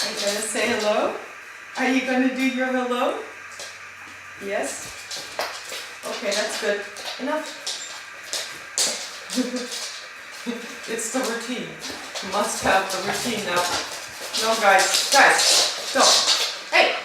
you gonna say hello? Are you gonna do your hello? Yes? Okay, that's good. Enough. It's the routine. You must have the routine now. No, guys, don't. Hey!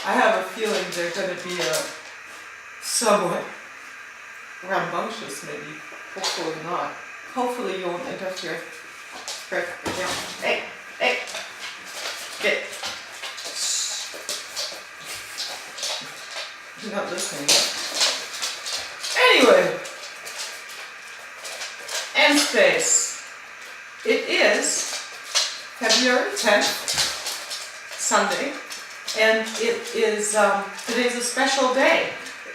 I have a feeling they're going to be somewhat rambunctious, maybe. Hopefully not. Hopefully you won't interfere. Great. Yeah. Hey! Hey! Get. You're not listening. Anyway. And space. It is February 10th, Sunday. And it is, today's a special day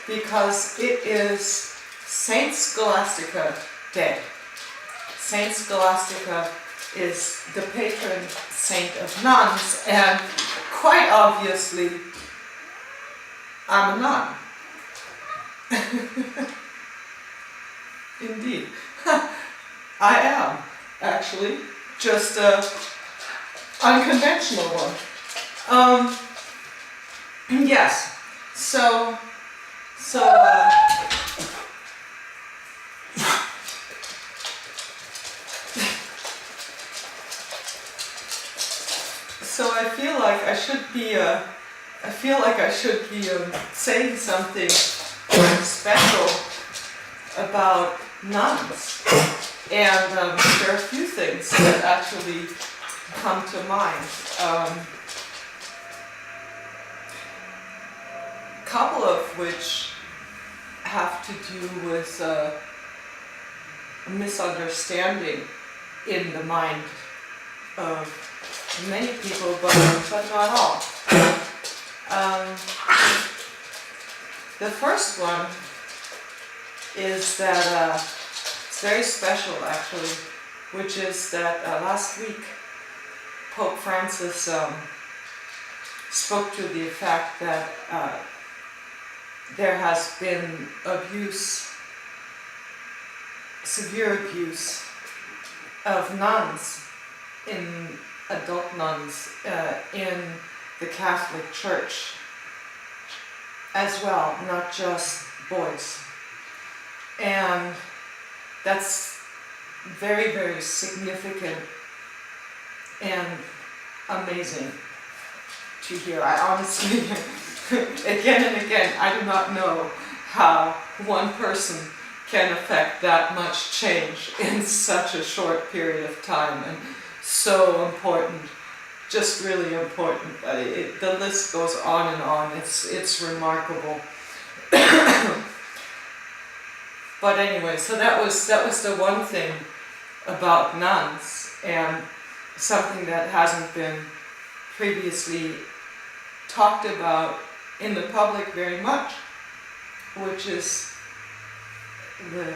because it is Saint Scholastica Day. Saint Scholastica is the patron saint of nuns, and quite obviously, I'm a nun. Indeed. I am, actually, just an unconventional one. Yes, so I feel like I should be saying something special about nuns, and there are a few things that actually come to mind. Couple of which have to do with a misunderstanding in the mind of many people, but not all. The first one is that it's very special, actually, which is that last week Pope Francis spoke to the fact that there has been abuse, severe abuse of nuns, adult nuns, in the Catholic Church as well, not just boys. And that's very, very significant and amazing to hear. I honestly, again and again, I do not know how one person can affect that much change in such a short period of time, and so important, just really important. The list goes on and on. It's remarkable. But anyway, so that was the one thing about nuns, and something that hasn't been previously talked about in the public very much, which is the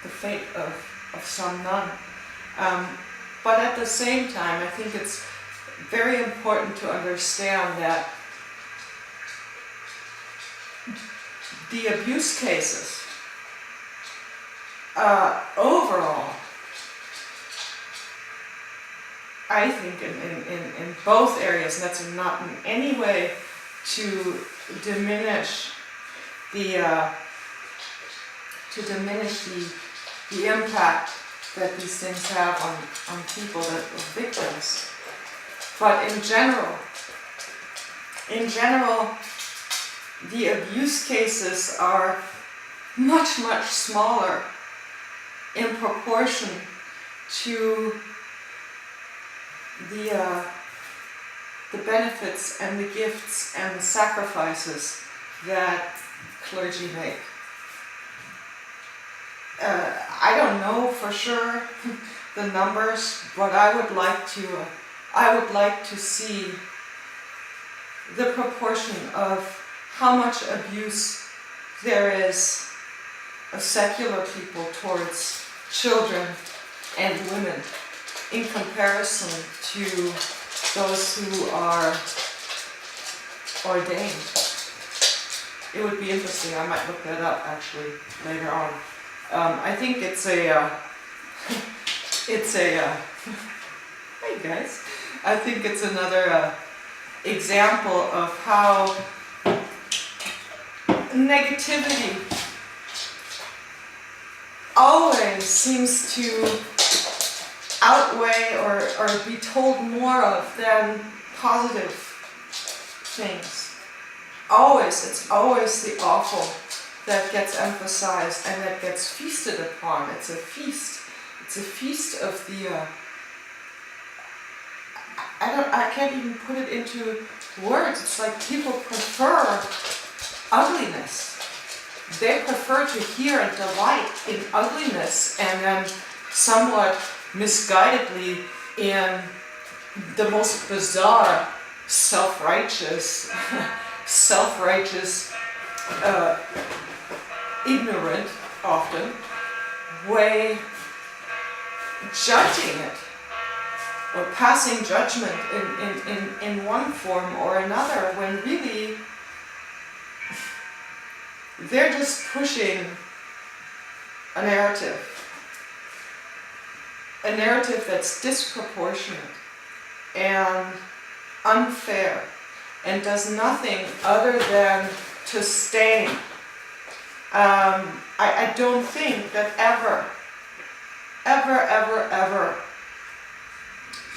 fate of some nun. But at the same time, I think it's very important to understand that the abuse cases overall, I think in both areas, and that's not in any way to diminish the impact that these things have on people that are victims. But in general, the abuse cases are much, much smaller in proportion to the benefits and the gifts and the sacrifices that clergy make. I don't know for sure the numbers, but I would like to see the proportion of how much abuse there is of secular people towards children, and women in comparison to those who are ordained. It would be interesting. I might look that up actually later on. I think it's a hey guys, I think it's another example of how negativity always seems to outweigh or be told more of than positive things. It's always the awful that gets emphasized and that gets feasted upon. It's a feast. It's a feast of the I can't even put it into words. It's like people prefer ugliness. They prefer to hear and delight in ugliness and then somewhat misguidedly in the most bizarre, self-righteous, ignorant, often, way judging it or passing judgment in one form or another, when really they're just pushing a narrative that's disproportionate and unfair and does nothing other than to stain. I don't think that ever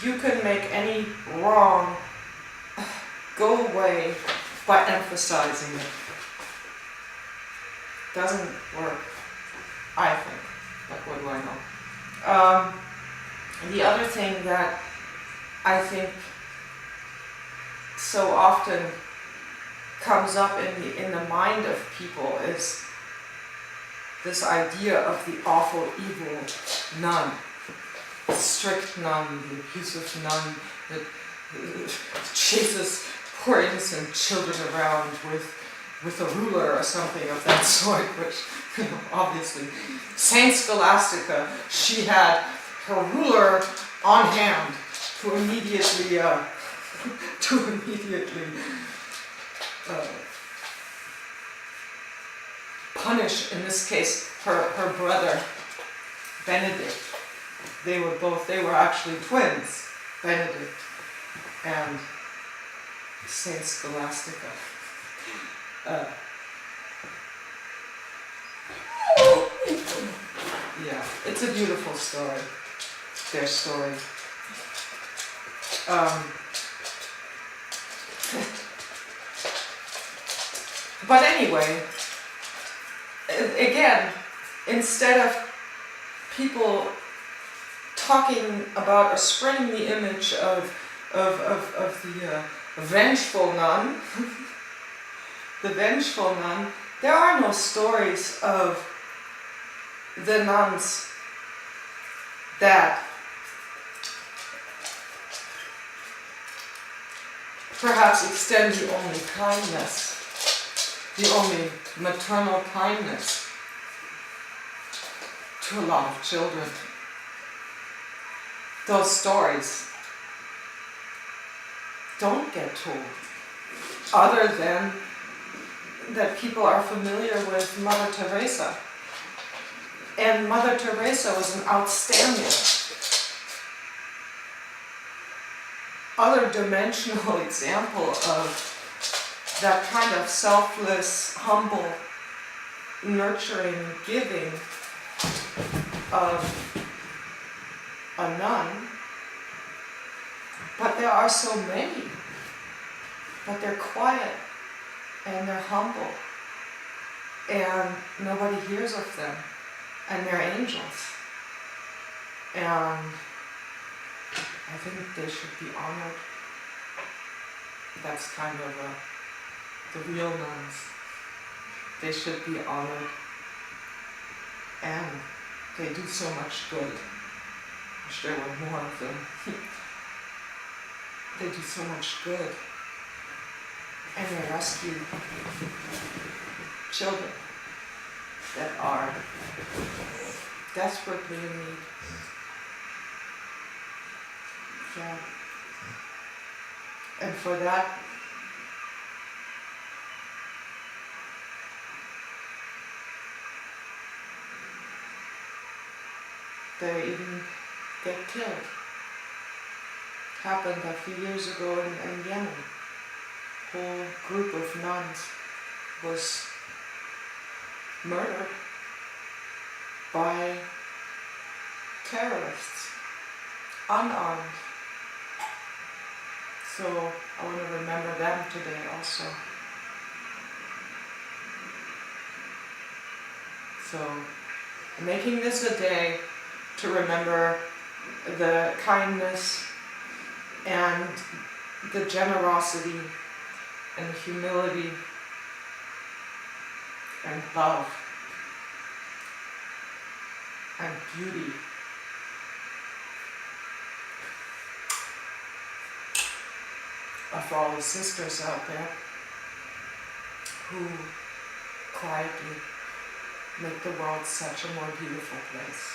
you can make any wrong go away by emphasizing it. Doesn't work, I think. But what do I know? The other thing that I think so often comes up in the mind of people is this idea of the awful, evil nun, the strict nun, the abusive nun that chases poor innocent children around with a ruler or something of that sort, which, obviously, Saint Scholastica, she had her ruler on hand to immediately punish, in this case, her brother, Benedict. They were actually twins, Benedict and Saint Scholastica. Yeah, it's a beautiful story, their story. But anyway, again, instead of people talking about or spreading the image of the vengeful nun, the vengeful nun, there are no stories of the nuns that perhaps extend the only kindness, the only maternal kindness to a lot of children. Those stories don't get told, other than that people are familiar with Mother Teresa. And Mother Teresa was an outstanding, other dimensional example of that kind of selfless, humble, nurturing, giving of a nun. But there are so many. But they're quiet and they're humble and nobody hears of them, and they're angels. And I think they should be honored. That's kind of the real nuns. They should be honored. And they do so much good. Wish there were more of them. They do so much good. And they rescue children that are desperately in need. Yeah. And for that, they even get killed. Happened a few years ago in Yemen. Whole group of nuns was murdered by terrorists, unarmed. So I want to remember them today also. So making this a day to remember the kindness and the generosity and humility and love and beauty of all the sisters out there who quietly make the world such a more beautiful place.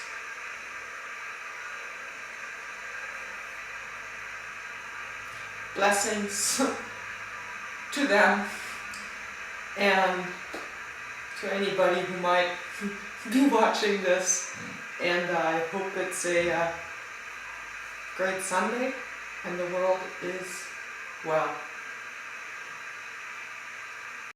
Blessings to them and to anybody who might be watching this, and I hope it's a great Sunday and the world is well.